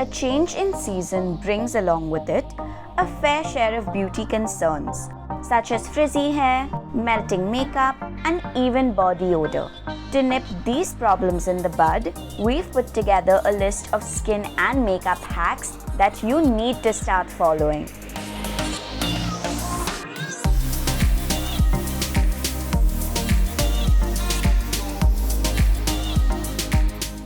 A change in season brings along with it a fair share of beauty concerns, such as frizzy hair, melting makeup, and even body odor. To nip these problems in the bud, we've put together a list of skin and makeup hacks that you need to start following.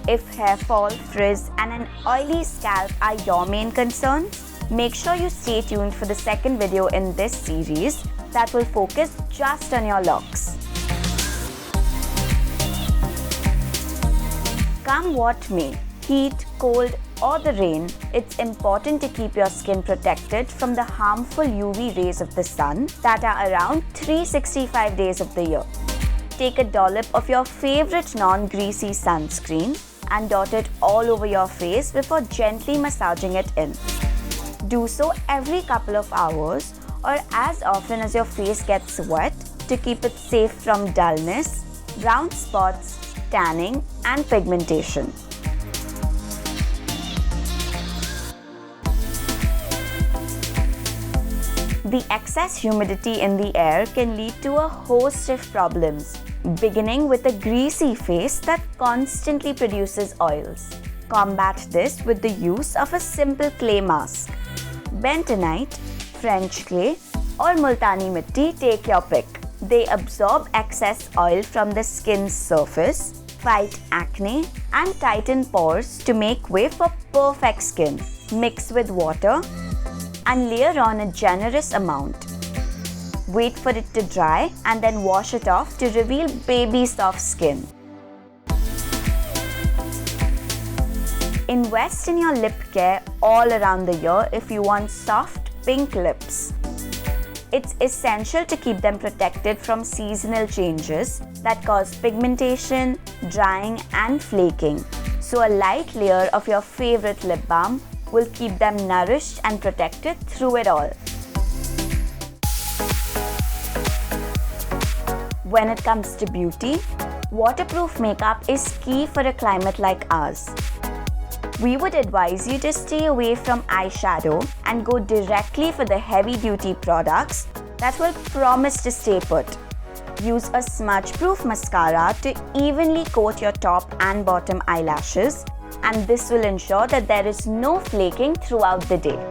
If hair fall, frizz, and an oily scalp are your main concerns, make sure you stay tuned for the second video in this series that will focus just on your locks. Come what may, heat, cold, or the rain, it's important to keep your skin protected from the harmful UV rays of the sun that are around 365 days of the year. Take a dollop of your favorite non-greasy sunscreen and dot it all over your face before gently massaging it in. Do so every couple of hours or as often as your face gets wet to keep it safe from dullness, brown spots, tanning, and pigmentation. The excess humidity in the air can lead to a host of problems, beginning with a greasy face that constantly produces oils. Combat this with the use of a simple clay mask. Bentonite, French clay, or Multani mitti, take your pick. They absorb excess oil from the skin's surface, fight acne, and tighten pores to make way for perfect skin. Mix with water and layer on a generous amount. Wait for it to dry and then wash it off to reveal baby soft skin. Invest in your lip care all around the year if you want soft pink lips. It's essential to keep them protected from seasonal changes that cause pigmentation, drying, and flaking. So a light layer of your favorite lip balm will keep them nourished and protected through it all. When it comes to beauty, waterproof makeup is key for a climate like ours. We would advise you to stay away from eyeshadow and go directly for the heavy-duty products that will promise to stay put. Use a smudge-proof mascara to evenly coat your top and bottom eyelashes, and this will ensure that there is no flaking throughout the day.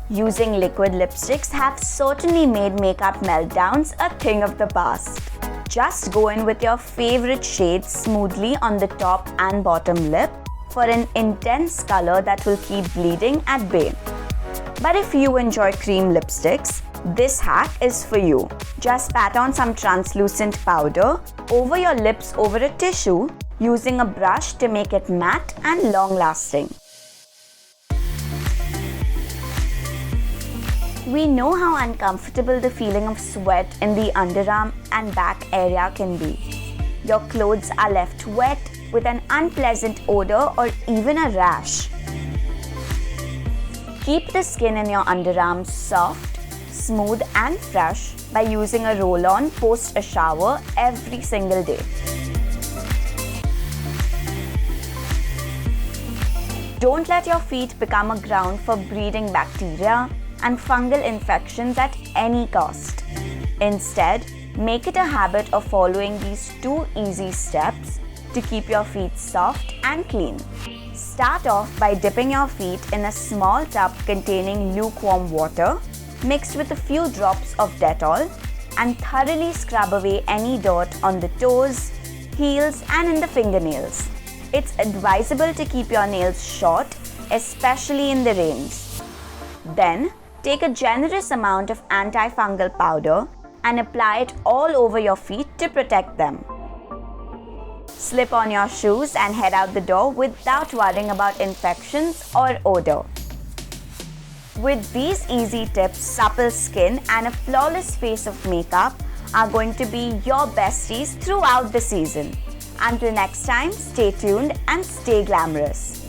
Using liquid lipsticks have certainly made makeup meltdowns a thing of the past. Just go in with your favorite shade smoothly on the top and bottom lip for an intense color that will keep bleeding at bay. But if you enjoy cream lipsticks, this hack is for you. Just pat on some translucent powder over your lips over a tissue using a brush to make it matte and long-lasting. We know how uncomfortable the feeling of sweat in the underarm and back area can be. Your clothes are left wet with an unpleasant odor or even a rash. Keep the skin in your underarms soft, smooth, and fresh by using a roll-on post a shower every single day. Don't let your feet become a ground for breeding bacteria and fungal infections at any cost. Instead, make it a habit of following these 2 easy steps to keep your feet soft and clean. Start off by dipping your feet in a small tub containing lukewarm water mixed with a few drops of Dettol and thoroughly scrub away any dirt on the toes, heels, and in the fingernails. It's advisable to keep your nails short, especially in the rains. Then, take a generous amount of antifungal powder and apply it all over your feet to protect them. Slip on your shoes and head out the door without worrying about infections or odor. With these easy tips, supple skin and a flawless face of makeup are going to be your besties throughout the season. Until next time, stay tuned and stay glamorous.